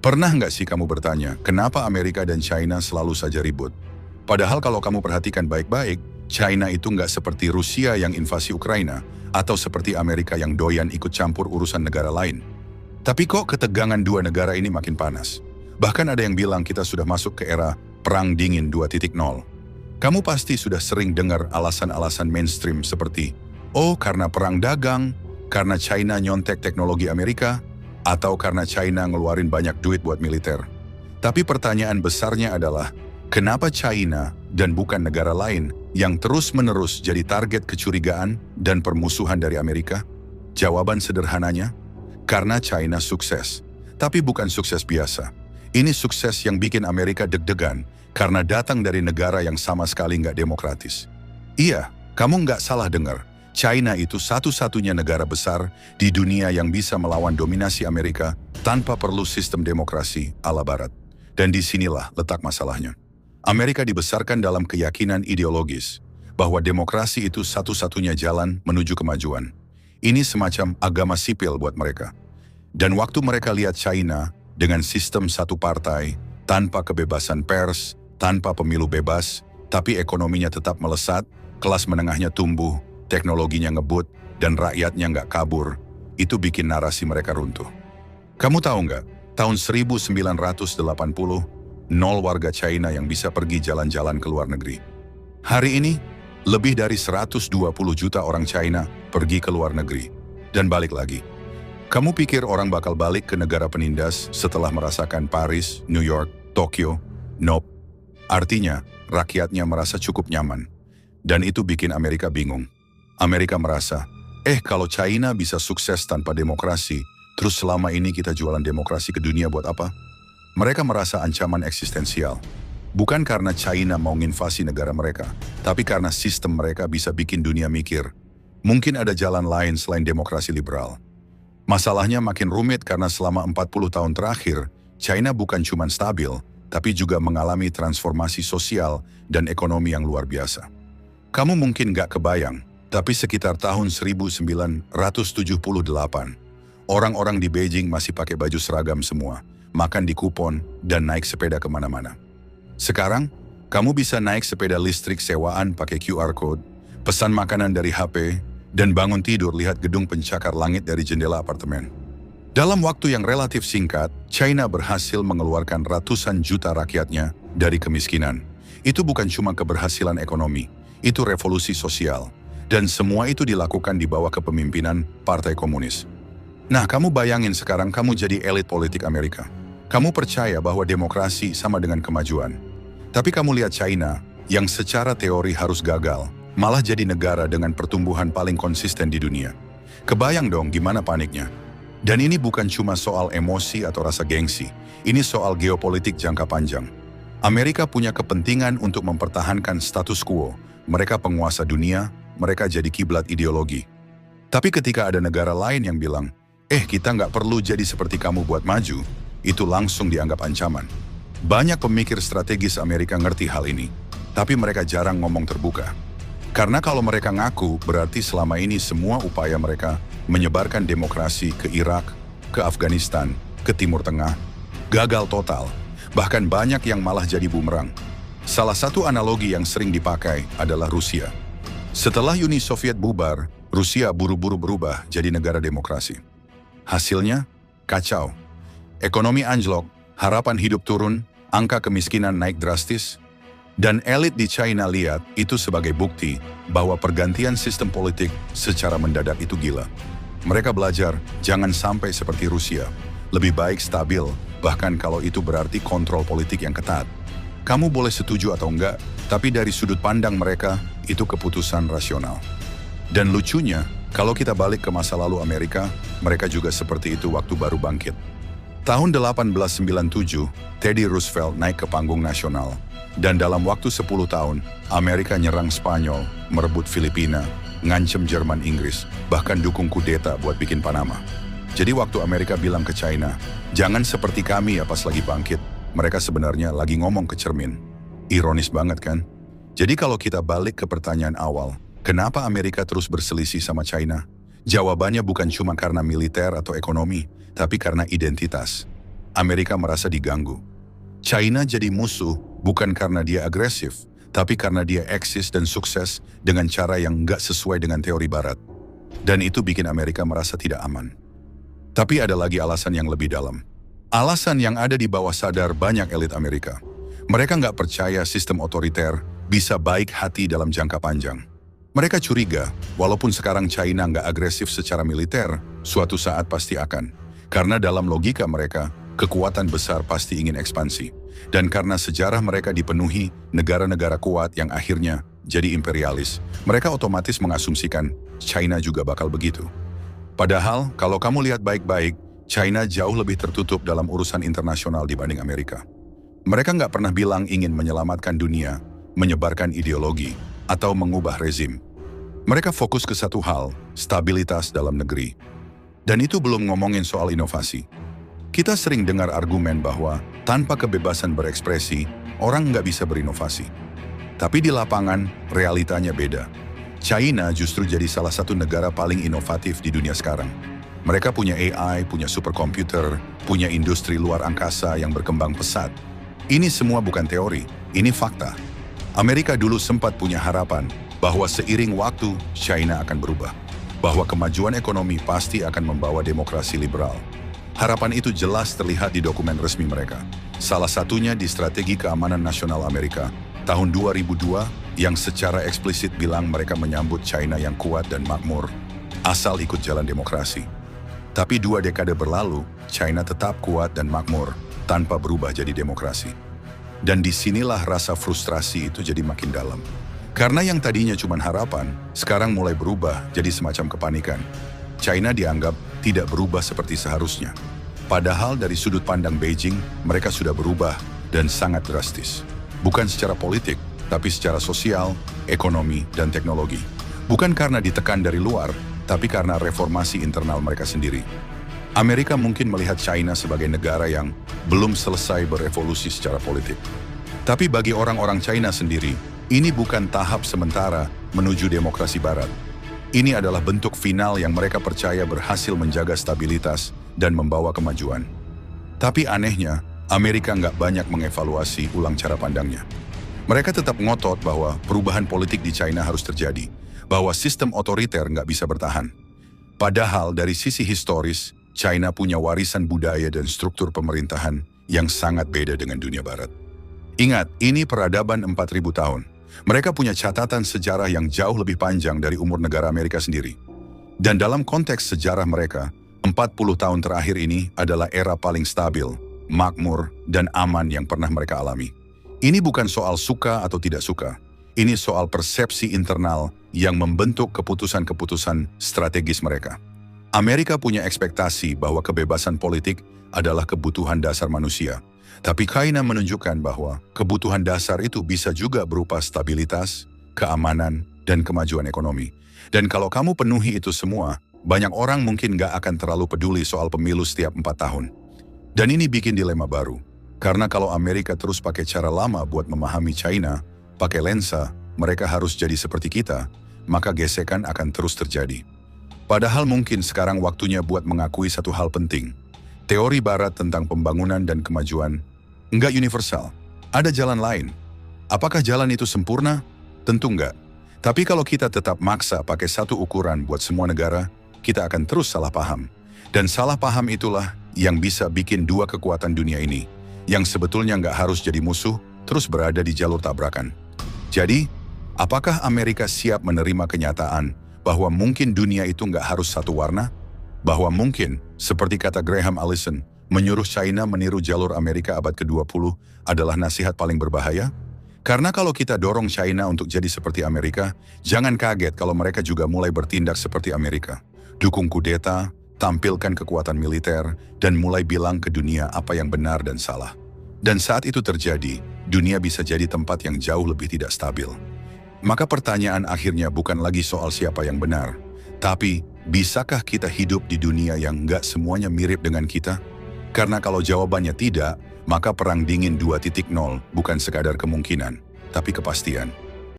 Pernah nggak sih kamu bertanya, kenapa Amerika dan China selalu saja ribut? Padahal kalau kamu perhatikan baik-baik, China itu nggak seperti Rusia yang invasi Ukraina, atau seperti Amerika yang doyan ikut campur urusan negara lain. Tapi kok ketegangan dua negara ini makin panas? Bahkan ada yang bilang kita sudah masuk ke era Perang Dingin 2.0. Kamu pasti sudah sering dengar alasan-alasan mainstream seperti, oh karena perang dagang, karena China nyontek teknologi Amerika, atau karena China ngeluarin banyak duit buat militer. Tapi pertanyaan besarnya adalah, kenapa China dan bukan negara lain yang terus-menerus jadi target kecurigaan dan permusuhan dari Amerika? Jawaban sederhananya, karena China sukses. Tapi bukan sukses biasa. Ini sukses yang bikin Amerika deg-degan karena datang dari negara yang sama sekali nggak demokratis. Iya, kamu nggak salah dengar. China itu satu-satunya negara besar di dunia yang bisa melawan dominasi Amerika tanpa perlu sistem demokrasi ala Barat. Dan disinilah letak masalahnya. Amerika dibesarkan dalam keyakinan ideologis bahwa demokrasi itu satu-satunya jalan menuju kemajuan. Ini semacam agama sipil buat mereka. Dan waktu mereka lihat China dengan sistem satu partai, tanpa kebebasan pers, tanpa pemilu bebas, tapi ekonominya tetap melesat, kelas menengahnya tumbuh, teknologinya ngebut, dan rakyatnya nggak kabur, itu bikin narasi mereka runtuh. Kamu tahu nggak, tahun 1980, nol warga China yang bisa pergi jalan-jalan ke luar negeri. Hari ini, lebih dari 120 juta orang China pergi ke luar negeri, dan balik lagi. Kamu pikir orang bakal balik ke negara penindas setelah merasakan Paris, New York, Tokyo? Nope. Artinya, rakyatnya merasa cukup nyaman. Dan itu bikin Amerika bingung. Amerika merasa, kalau China bisa sukses tanpa demokrasi, terus selama ini kita jualan demokrasi ke dunia buat apa? Mereka merasa ancaman eksistensial. Bukan karena China mau nginvasi negara mereka, tapi karena sistem mereka bisa bikin dunia mikir. Mungkin ada jalan lain selain demokrasi liberal. Masalahnya makin rumit karena selama 40 tahun terakhir, China bukan cuma stabil, tapi juga mengalami transformasi sosial dan ekonomi yang luar biasa. Kamu mungkin gak kebayang, tapi sekitar tahun 1978, orang-orang di Beijing masih pakai baju seragam semua, makan di kupon, dan naik sepeda kemana-mana. Sekarang, kamu bisa naik sepeda listrik sewaan pakai QR Code, pesan makanan dari HP, dan bangun tidur lihat gedung pencakar langit dari jendela apartemen. Dalam waktu yang relatif singkat, China berhasil mengeluarkan ratusan juta rakyatnya dari kemiskinan. Itu bukan cuma keberhasilan ekonomi, itu revolusi sosial. Dan semua itu dilakukan di bawah kepemimpinan Partai Komunis. Nah, kamu bayangin sekarang kamu jadi elit politik Amerika. Kamu percaya bahwa demokrasi sama dengan kemajuan. Tapi kamu lihat China, yang secara teori harus gagal, malah jadi negara dengan pertumbuhan paling konsisten di dunia. Kebayang dong gimana paniknya. Dan ini bukan cuma soal emosi atau rasa gengsi, ini soal geopolitik jangka panjang. Amerika punya kepentingan untuk mempertahankan status quo. Mereka penguasa dunia, mereka jadi kiblat ideologi. Tapi ketika ada negara lain yang bilang, kita nggak perlu jadi seperti kamu buat maju, itu langsung dianggap ancaman. Banyak pemikir strategis Amerika ngerti hal ini, tapi mereka jarang ngomong terbuka. Karena kalau mereka ngaku, berarti selama ini semua upaya mereka menyebarkan demokrasi ke Irak, ke Afghanistan, ke Timur Tengah, gagal total. Bahkan banyak yang malah jadi bumerang. Salah satu analogi yang sering dipakai adalah Rusia. Setelah Uni Soviet bubar, Rusia buru-buru berubah jadi negara demokrasi. Hasilnya, kacau. Ekonomi anjlok, harapan hidup turun, angka kemiskinan naik drastis, dan elit di China lihat itu sebagai bukti bahwa pergantian sistem politik secara mendadak itu gila. Mereka belajar, jangan sampai seperti Rusia. Lebih baik stabil, bahkan kalau itu berarti kontrol politik yang ketat. Kamu boleh setuju atau enggak, tapi dari sudut pandang mereka, itu keputusan rasional. Dan lucunya, kalau kita balik ke masa lalu Amerika, mereka juga seperti itu waktu baru bangkit. Tahun 1897, Teddy Roosevelt naik ke panggung nasional. Dan dalam waktu 10 tahun, Amerika nyerang Spanyol, merebut Filipina, ngancem Jerman Inggris, bahkan dukung kudeta buat bikin Panama. Jadi waktu Amerika bilang ke China, jangan seperti kami ya pas lagi bangkit, mereka sebenarnya lagi ngomong ke cermin. Ironis banget kan? Jadi kalau kita balik ke pertanyaan awal, kenapa Amerika terus berselisih sama China? Jawabannya bukan cuma karena militer atau ekonomi, tapi karena identitas. Amerika merasa diganggu. China jadi musuh bukan karena dia agresif, tapi karena dia eksis dan sukses dengan cara yang nggak sesuai dengan teori Barat. Dan itu bikin Amerika merasa tidak aman. Tapi ada lagi alasan yang lebih dalam. Alasan yang ada di bawah sadar banyak elit Amerika. Mereka nggak percaya sistem otoriter bisa baik hati dalam jangka panjang. Mereka curiga, walaupun sekarang China nggak agresif secara militer, suatu saat pasti akan. Karena dalam logika mereka, kekuatan besar pasti ingin ekspansi. Dan karena sejarah mereka dipenuhi negara-negara kuat yang akhirnya jadi imperialis, mereka otomatis mengasumsikan China juga bakal begitu. Padahal, kalau kamu lihat baik-baik, China jauh lebih tertutup dalam urusan internasional dibanding Amerika. Mereka nggak pernah bilang ingin menyelamatkan dunia, menyebarkan ideologi, atau mengubah rezim. Mereka fokus ke satu hal, stabilitas dalam negeri. Dan itu belum ngomongin soal inovasi. Kita sering dengar argumen bahwa tanpa kebebasan berekspresi, orang nggak bisa berinovasi. Tapi di lapangan, realitanya beda. China justru jadi salah satu negara paling inovatif di dunia sekarang. Mereka punya AI, punya superkomputer, punya industri luar angkasa yang berkembang pesat. Ini semua bukan teori, ini fakta. Amerika dulu sempat punya harapan bahwa seiring waktu China akan berubah, bahwa kemajuan ekonomi pasti akan membawa demokrasi liberal. Harapan itu jelas terlihat di dokumen resmi mereka. Salah satunya di Strategi Keamanan Nasional Amerika tahun 2002 yang secara eksplisit bilang mereka menyambut China yang kuat dan makmur, asal ikut jalan demokrasi. Tapi 2 dekade berlalu, China tetap kuat dan makmur tanpa berubah jadi demokrasi. Dan disinilah rasa frustrasi itu jadi makin dalam. Karena yang tadinya cuma harapan, sekarang mulai berubah jadi semacam kepanikan. China dianggap tidak berubah seperti seharusnya. Padahal dari sudut pandang Beijing, mereka sudah berubah dan sangat drastis. Bukan secara politik, tapi secara sosial, ekonomi, dan teknologi. Bukan karena ditekan dari luar, tapi karena reformasi internal mereka sendiri. Amerika mungkin melihat China sebagai negara yang belum selesai berevolusi secara politik. Tapi bagi orang-orang China sendiri, ini bukan tahap sementara menuju demokrasi barat. Ini adalah bentuk final yang mereka percaya berhasil menjaga stabilitas dan membawa kemajuan. Tapi anehnya, Amerika nggak banyak mengevaluasi ulang cara pandangnya. Mereka tetap ngotot bahwa perubahan politik di China harus terjadi, bahwa sistem otoriter nggak bisa bertahan. Padahal dari sisi historis, China punya warisan budaya dan struktur pemerintahan yang sangat beda dengan dunia barat. Ingat, ini peradaban 4.000 tahun. Mereka punya catatan sejarah yang jauh lebih panjang dari umur negara Amerika sendiri. Dan dalam konteks sejarah mereka, 40 tahun terakhir ini adalah era paling stabil, makmur, dan aman yang pernah mereka alami. Ini bukan soal suka atau tidak suka. Ini soal persepsi internal yang membentuk keputusan-keputusan strategis mereka. Amerika punya ekspektasi bahwa kebebasan politik adalah kebutuhan dasar manusia. Tapi China menunjukkan bahwa kebutuhan dasar itu bisa juga berupa stabilitas, keamanan, dan kemajuan ekonomi. Dan kalau kamu penuhi itu semua, banyak orang mungkin nggak akan terlalu peduli soal pemilu setiap 4 tahun. Dan ini bikin dilema baru. Karena kalau Amerika terus pakai cara lama buat memahami China, pakai lensa, mereka harus jadi seperti kita, maka gesekan akan terus terjadi. Padahal mungkin sekarang waktunya buat mengakui satu hal penting. Teori Barat tentang pembangunan dan kemajuan enggak universal. Ada jalan lain. Apakah jalan itu sempurna? Tentu enggak. Tapi kalau kita tetap maksa pakai satu ukuran buat semua negara, kita akan terus salah paham. Dan salah paham itulah yang bisa bikin 2 kekuatan dunia ini, yang sebetulnya nggak harus jadi musuh, terus berada di jalur tabrakan. Jadi, apakah Amerika siap menerima kenyataan bahwa mungkin dunia itu nggak harus satu warna? Bahwa mungkin, seperti kata Graham Allison, menyuruh China meniru jalur Amerika abad ke-20 adalah nasihat paling berbahaya? Karena kalau kita dorong China untuk jadi seperti Amerika, jangan kaget kalau mereka juga mulai bertindak seperti Amerika. Dukung kudeta, tampilkan kekuatan militer, dan mulai bilang ke dunia apa yang benar dan salah. Dan saat itu terjadi, dunia bisa jadi tempat yang jauh lebih tidak stabil. Maka pertanyaan akhirnya bukan lagi soal siapa yang benar, tapi bisakah kita hidup di dunia yang nggak semuanya mirip dengan kita? Karena kalau jawabannya tidak, maka perang dingin 2.0 bukan sekadar kemungkinan, tapi kepastian.